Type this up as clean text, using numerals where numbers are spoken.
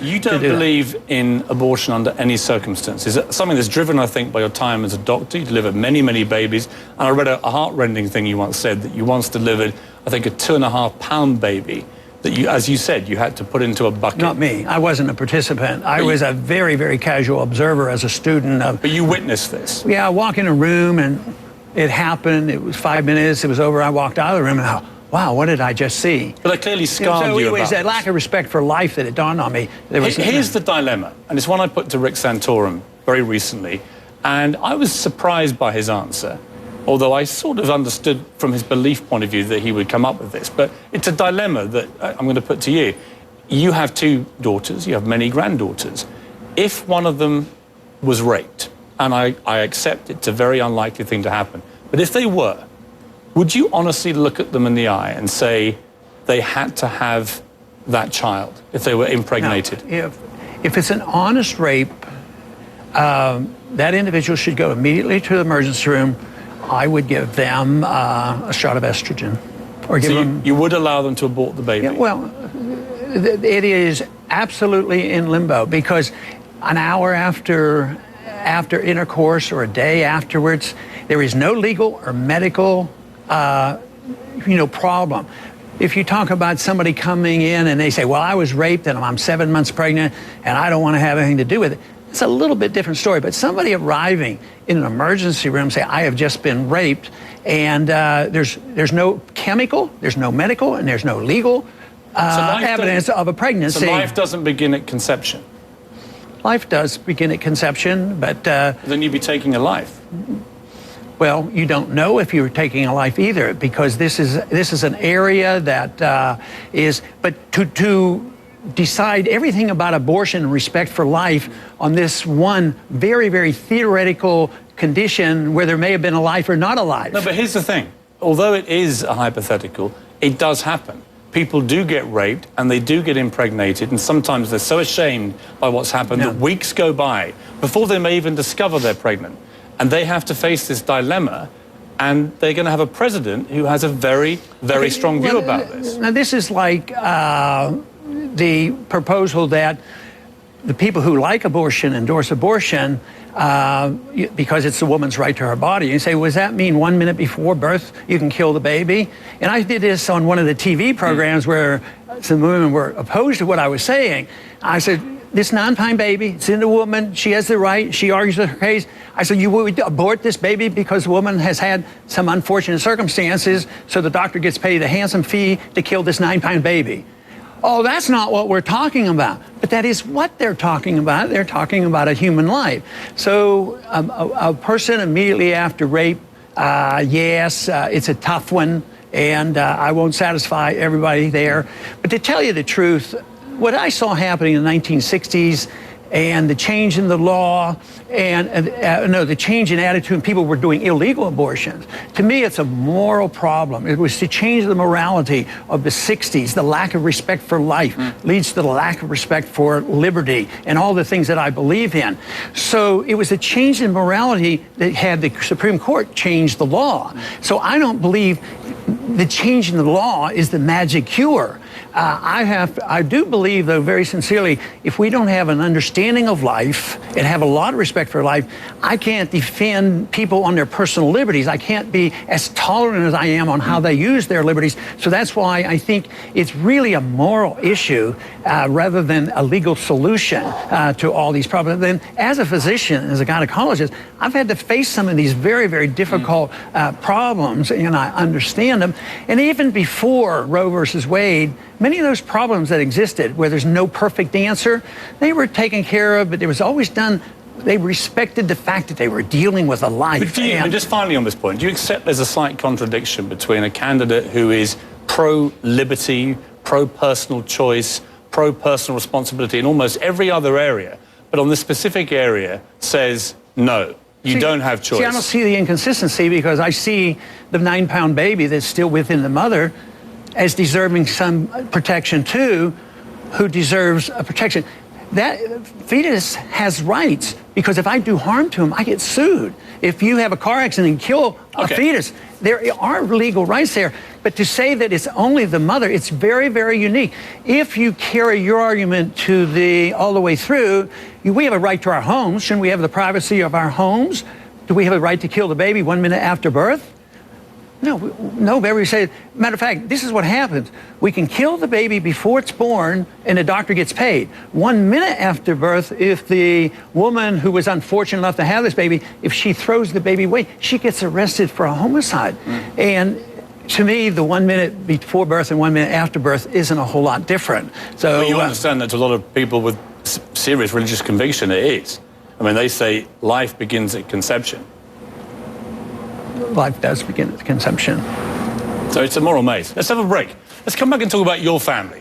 You don't believe in abortion under any circumstances. It's something that's driven, I think, by your time as a doctor. You delivered many, many babies. And I read a heart-rending thing you once said, that you once delivered, I think, a 2.5-pound baby that you, as you said, you had to put into a bucket. Not me. I wasn't a participant. I was a very, very casual observer as a student of... But you witnessed this. Yeah, I walk in a room and it happened. It was 5 minutes. It was over. I walked out of the room and I, wow, what did I just see? But it clearly scarred you. So it was that lack of respect for life that it dawned on me. Here's the dilemma, and it's one I put to Rick Santorum very recently, and I was surprised by his answer, although I sort of understood from his belief point of view that he would come up with this. But it's a dilemma that I'm going to put to you. You have 2 daughters, you have many granddaughters. If one of them was raped, and I accept it's a very unlikely thing to happen, but if they were, would you honestly look at them in the eye and say they had to have that child if they were impregnated? Now, if it's an honest rape, that individual should go immediately to the emergency room. I would give them a shot of estrogen. Or give them... You would allow them to abort the baby? Yeah, well, it is absolutely in limbo, because an hour after intercourse or a day afterwards, there is no legal or medical problem. If you talk about somebody coming in and they say, well, I was raped and I'm 7 months pregnant and I don't want to have anything to do with it, it's a little bit different story. But somebody arriving in an emergency room say, I have just been raped, and there's no chemical, there's no medical, and there's no legal evidence of a pregnancy. So life doesn't begin at conception? Life does begin at conception, but... then you'd be taking a life. Well, you don't know if you're taking a life either, because this is an area that is... But to decide everything about abortion and respect for life on this one very, very theoretical condition where there may have been a life or not a life. No, but here's the thing. Although it is a hypothetical, it does happen. People do get raped and they do get impregnated, and sometimes they're so ashamed by what's happened that weeks go by before they may even discover they're pregnant. And they have to face this dilemma, and they're going to have a president who has a very, very strong view about this. Now, this is like the proposal that the people who like abortion endorse abortion because it's the woman's right to her body. You say, well, does that mean 1 minute before birth you can kill the baby? And I did this on one of the TV programs where some women were opposed to what I was saying. I said, this 9-pound baby, it's in the woman, she has the right, she argues her case. I said, you would abort this baby because the woman has had some unfortunate circumstances, so the doctor gets paid a handsome fee to kill this 9-pound baby. Oh, that's not what we're talking about. But that is what they're talking about. They're talking about a human life. So a person immediately after rape, yes, it's a tough one, and I won't satisfy everybody there. But to tell you the truth, what I saw happening in the 1960s and the change in the law and the change in attitude, people were doing illegal abortions. To me, it's a moral problem. It was to change the morality of the 60s. The lack of respect for life leads to the lack of respect for liberty and all the things that I believe in. So it was a change in morality that had the Supreme Court change the law. So I don't believe the change in the law is the magic cure. I do believe, though, very sincerely, if we don't have an understanding of life and have a lot of respect for life, I can't defend people on their personal liberties. I can't be as tolerant as I am on how they use their liberties. So that's why I think it's really a moral issue rather than a legal solution to all these problems. Then, as a physician, as a gynecologist, I've had to face some of these very, very difficult problems, and I understand them. And even before Roe versus Wade, many of those problems that existed, where there's no perfect answer, they were taken care of, but it was always done. They respected the fact that they were dealing with a life. And just finally on this point, do you accept there's a slight contradiction between a candidate who is pro-liberty, pro-personal choice, pro-personal responsibility in almost every other area, but on this specific area says, no, you don't have choice? See, I don't see the inconsistency, because I see the 9-pound baby that's still within the mother as deserving some protection too, who deserves a protection. that fetus has rights, because if I do harm to him, I get sued. If you have a car accident and kill a fetus, there are legal rights there. But to say that it's only the mother, it's very, very unique. If you carry your argument to all the way through, we have a right to our homes. Shouldn't we have the privacy of our homes? Do we have a right to kill the baby 1 minute after birth? No, we say, matter of fact, this is what happens. We can kill the baby before it's born and the doctor gets paid. 1 minute after birth, if the woman who was unfortunate enough to have this baby, if she throws the baby away, she gets arrested for a homicide. And to me, the 1 minute before birth and 1 minute after birth isn't a whole lot different. So but you understand that to a lot of people with serious religious conviction, it is. I mean, they say life begins at conception. Life does begin at conception. So it's a moral maze. Let's have a break. Let's come back and talk about your family.